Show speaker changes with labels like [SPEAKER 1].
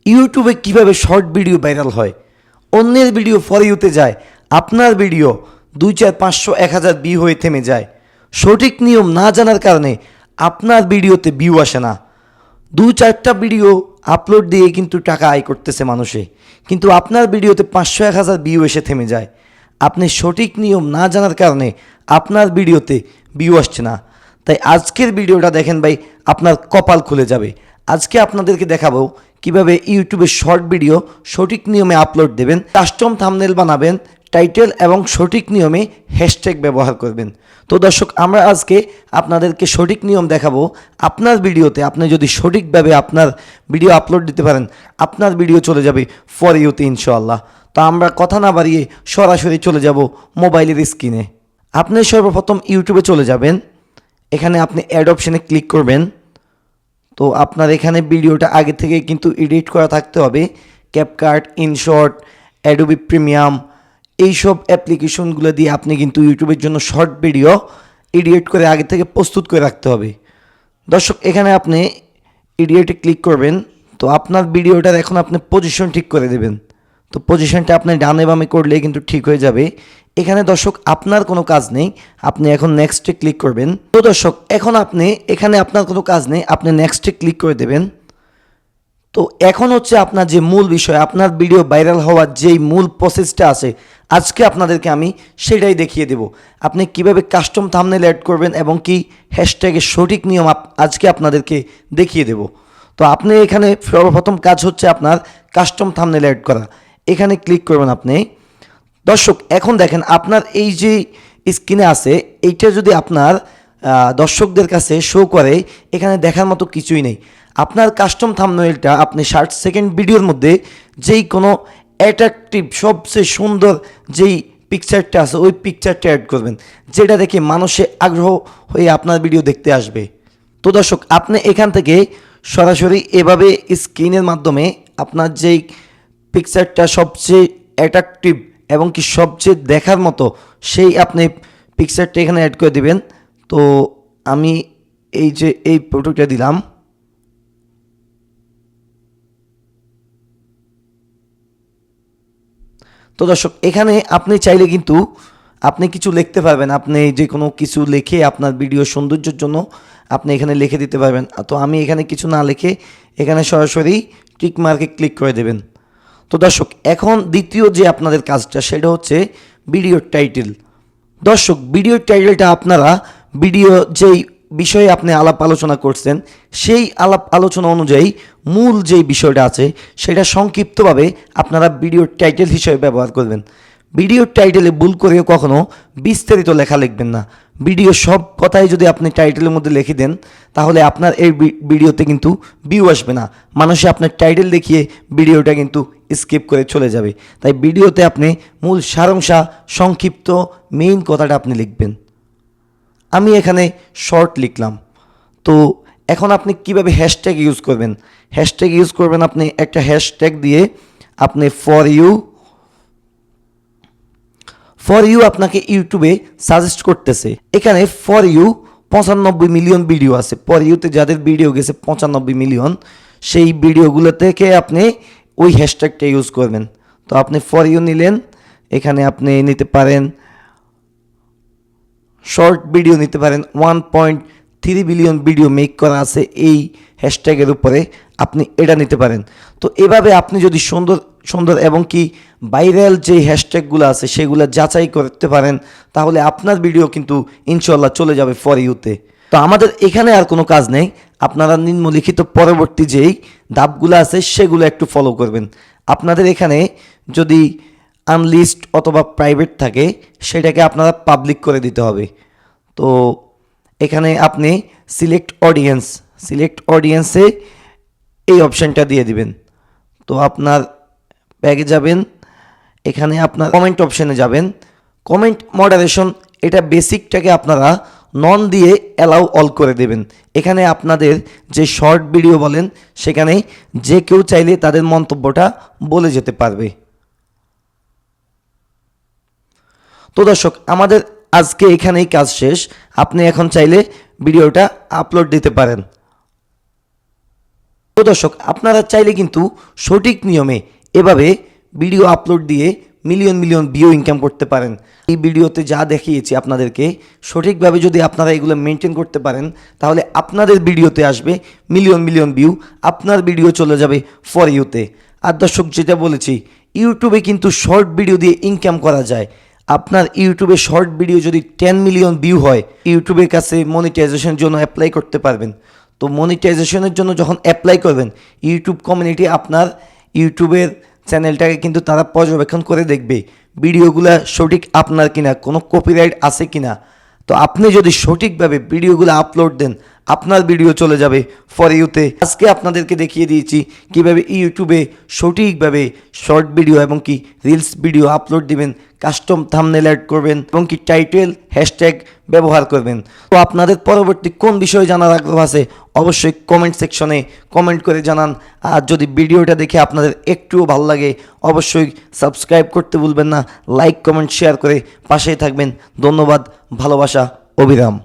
[SPEAKER 1] ইউটিউবে কিভাবে short video viral হয়, অন্যের ভিডিও ফর ইউতে যায়, আপনার ভিডিও 2, 4, 500, 1000 ভিউ হয়ে থেমে যায়। সঠিক নিয়ম না জানার কারণে আপনার ভিডিওতে ভিউ আসে না। 2-4টা ভিডিও আপলোড দিয়ে কিন্তু টাকা আয় করতেছে মানুষে, কিন্তু আপনার ভিডিওতে 500, 1000 ভিউ এসে থেমে যায়। আপনি সঠিক নিয়ম না জানার কারণে আপনার ভিডিওতে ভিউ আসছে না। তাই আজকের ভিডিওটা দেখেন ভাই, আপনার কপাল খুলে যাবে। আজকে আপনাদেরকে দেখাবো কিভাবে ইউটিউবে শর্ট ভিডিও সঠিক নিয়মে আপলোড দেবেন, কাস্টম থাম্বনেল বানাবেন, টাইটেল এবং সঠিক নিয়মে হ্যাশট্যাগ ব্যবহার করবেন। তো দর্শক, আমরা আজকে আপনাদেরকে সঠিক নিয়ম দেখাবো। আপনার ভিডিওতে আপনি যদি সঠিকভাবে আপনার ভিডিও আপলোড দিতে পারেন, আপনার ভিডিও চলে যাবে ফর ইউতে ইনশাআল্লাহ। তো আমরা কথা না বাড়িয়ে সরাসরি চলে যাব মোবাইলের স্ক্রিনে। আপনি সর্বপ্রথম ইউটিউবে চলে যাবেন, এখানে আপনি অ্যাড অপশানে ক্লিক করবেন। তো আপনার এখানে ভিডিওটা আগে থেকে কিন্তু এডিট করা থাকতে হবে। ক্যাপকাট, ইনশর্ট, অ্যাডোবি প্রিমিয়াম, এইসব অ্যাপ্লিকেশনগুলো দিয়ে আপনি কিন্তু ইউটিউবের জন্য শর্ট ভিডিও এডিট করে আগে থেকে প্রস্তুত করে রাখতে হবে। দর্শক, এখানে আপনি এডিটে ক্লিক করবেন। তো আপনার ভিডিওটার এখন আপনি পজিশন ঠিক করে দেবেন। তো পজিশনটা আপনি ডানে বামে করলে কিন্তু ঠিক হয়ে যাবে। এখানে দর্শক আপনার কোনো কাজ নেই, আপনি এখন নেক্সটে ক্লিক করবেন। তো দর্শক, এখন আপনি এখানে আপনার কোনো কাজ নেই, আপনি নেক্সটে ক্লিক করে দেবেন। তো এখন হচ্ছে আপনার যে মূল বিষয়, আপনার ভিডিও ভাইরাল হওয়ার যেই মূল প্রসেসটা আছে, আজকে আপনাদেরকে আমি সেটাই দেখিয়ে দেব। আপনি কিভাবে কাস্টম থাম্বনেল অ্যাড করবেন এবং কি হ্যাশট্যাগের সঠিক নিয়ম আজকে আপনাদেরকে দেখিয়ে দেব। তো আপনি এখানে সর্বপ্রথম কাজ হচ্ছে আপনার কাস্টম থাম্বনেল অ্যাড করা। এখানে ক্লিক করবেন আপনি। দর্শক, এখন দেখেন আপনার এই যে স্ক্রিনে আছে, এইটা যদি আপনার দর্শকদের কাছে শো করে, এখানে দেখার মতো কিছুই নেই। আপনার কাস্টম থাম্বনেলটা আপনি 60 সেকেন্ড ভিডিওর মধ্যে যেই কোনো অ্যাট্রাকটিভ সবচেয়ে সুন্দর যেই পিকচারটা আছে ওই পিকচারটা অ্যাড করবেন, যেটা দেখে মানুষে আগ্রহ হয়ে আপনার ভিডিও দেখতে আসবে। তো দর্শক, আপনি এখান থেকে সরাসরি এভাবে স্ক্রিনের মাধ্যমে আপনার যেই পিকচারটা সবচেয়ে অ্যাট্রাকটিভ এবং কি সবচেয়ে দেখার মতো সেই আপনি পিকচারটা এখানে অ্যাড করে দিবেন। তো আমি এই যে এই ফটোটা দিলাম। তো দর্শক, এখানে আপনি চাইলে কিন্তু আপনি কিছু লিখতে পারবেন। আপনি যে কোনো কিছু লিখে আপনার ভিডিও সৌন্দর্যের জন্য আপনি এখানে লিখে দিতে পারবেন। তো আমি এখানে কিছু না লিখে এখানে সরাসরি টিক মার্কে ক্লিক করে দেবেন। তো দর্শক, এখন দ্বিতীয় যে আপনাদের কাজটা সেটা হচ্ছে ভিডিওর টাইটেল। দর্শক, ভিডিওর টাইটেলটা আপনারা ভিডিও যেই বিষয়ে আপনি আলাপ আলোচনা করছেন সেই আলাপ আলোচনা অনুযায়ী মূল যেই বিষয়টা আছে সেটা সংক্ষিপ্তভাবে আপনারা ভিডিওর টাইটেল হিসেবে ব্যবহার করবেন। ভিডিওর টাইটেলে ভুল করেও কখনো বিস্তারিত লেখা লিখবেন না। ভিডিও সব কথাই যদি আপনি টাইটেলের মধ্যে লিখে দেন, তাহলে আপনার এই ভিডিওতে কিন্তু ভিউ আসবে না। মানুষে আপনার টাইটেল দেখিয়ে ভিডিওটা কিন্তু স্কিপ করে চলে যাবে। তাই ভিডিওতে আপনি মূল সারাংশা সংক্ষিপ্ত মেইন কথাটা আপনি লিখবেন। আমি এখানে শর্ট লিখলাম। তো এখন আপনি কিভাবে হ্যাশট্যাগ ইউজ করবেন? হ্যাশট্যাগ ইউজ করবেন আপনি একটা হ্যাশট্যাগ দিয়ে আপনি ফর ইউ আপনাকে ইউটিউবে সাজেস্ট করতেছে। এখানে ফর ইউ 95 মিলিয়ন ভিডিও আছে। ফর ইউতে যাদের ভিডিও গেছে 95 মিলিয়ন, সেই ভিডিওগুলো থেকে আপনি ওই হ্যাশট্যাগটা ইউজ করবেন। তো আপনি ফর ইউ নিলেন, এখানে আপনি নিতে পারেন শর্ট ভিডিও নিতে পারেন। 1.3 বিলিয়ন ভিডিও মেক করা আছে এই হ্যাশট্যাগের উপরে, আপনি এটা নিতে পারেন। তো এভাবে আপনি যদি সুন্দর সুন্দর এবং কি ভাইরাল যে হ্যাশট্যাগুলো আছে সেগুলো যাচাই করতে পারেন, তাহলে আপনার ভিডিও কিন্তু ইনশাল্লাহ চলে যাবে ফর ইউতে। তো আমাদের এখানে আর কোনো কাজ নেই, আপনারা নিম্নলিখিত পরবর্তী যেই ধাপগুলো আছে সেগুলো একটু ফলো করবেন। আপনাদের এখানে যদি আনলিস্ট অথবা প্রাইভেট থাকে সেটাকে আপনারা পাবলিক করে দিতে হবে। তো এখানে আপনি সিলেক্ট অডিয়েন্সে এই অপশানটা দিয়ে দিবেন। তো আপনার ব্যাগে যাবেন, এখানে আপনার কমেন্ট অপশানে যাবেন। কমেন্ট মডারেশন এটা বেসিকটাকে আপনারা নন দিয়ে অ্যালাউ অল করে দেবেন। এখানে আপনাদের যে শর্ট ভিডিও বলেন সেখানে যে কেউ চাইলে তাদের মন্তব্যটা বলে যেতে পারবে। তো দর্শক, আমাদের আজকে এখানেই কাজ শেষ। আপনি এখন চাইলে ভিডিওটা আপলোড দিতে পারেন। তো দর্শক, আপনারা চাইলে কিন্তু সঠিক নিয়মে এভাবে ভিডিও আপলোড দিয়ে মিলিয়ন মিলিয়ন ভিউ ইনকাম করতে পারেন। এই ভিডিওতে যা দেখিয়েছি আপনাদেরকে, সঠিকভাবে যদি আপনারা এগুলো মেনটেন করতে পারেন, তাহলে আপনাদের ভিডিওতে আসবে মিলিয়ন মিলিয়ন ভিউ, আপনার ভিডিও চলে যাবে ফর ইউতে। আর দর্শক, যেটা বলেছি, ইউটিউবে কিন্তু শর্ট ভিডিও দিয়ে ইনকাম করা যায়। আপনার ইউটিউবে শর্ট ভিডিও যদি 10 মিলিয়ন ভিউ হয়, ইউটিউবের কাছে মনিটাইজেশনের জন্য অ্যাপ্লাই করতে পারবেন। তো মনিটাইজেশনের জন্য যখন অ্যাপ্লাই করবেন, ইউটিউব কমিউনিটি আপনার ইউটিউবের চ্যানেলটাকে কিন্তু তারা পর্যবেক্ষণ করে দেখবে ভিডিওগুলো সঠিক আপনার কিনা, কোনো কপিরাইট আছে কিনা। তো আপনি যদি সঠিকভাবে ভিডিওগুলো আপলোড দেন, আপনার ভিডিও চলে যাবে ফর ইউতে। আজকে আপনাদেরকে দেখিয়ে দিয়েছি কিভাবে ইউটিউবে সঠিকভাবে শর্ট ভিডিও এবং কি রিলস ভিডিও আপলোড দিবেন, কাস্টম থাম্বনেল অ্যাড করবেন এবং কি টাইটেল হ্যাশট্যাগ ব্যবহার করবেন। তো আপনাদের পরবর্তী কোন বিষয়ে জানার আগ্রহ আছে, অবশ্যই কমেন্ট সেকশনে কমেন্ট করে জানান। আর যদি ভিডিওটা দেখে আপনাদের একটুও ভালো লাগে, অবশ্যই সাবস্ক্রাইব করতে ভুলবেন না। লাইক কমেন্ট শেয়ার করে পাশেই থাকবেন। ধন্যবাদ, ভালোবাসা, অবিরাম।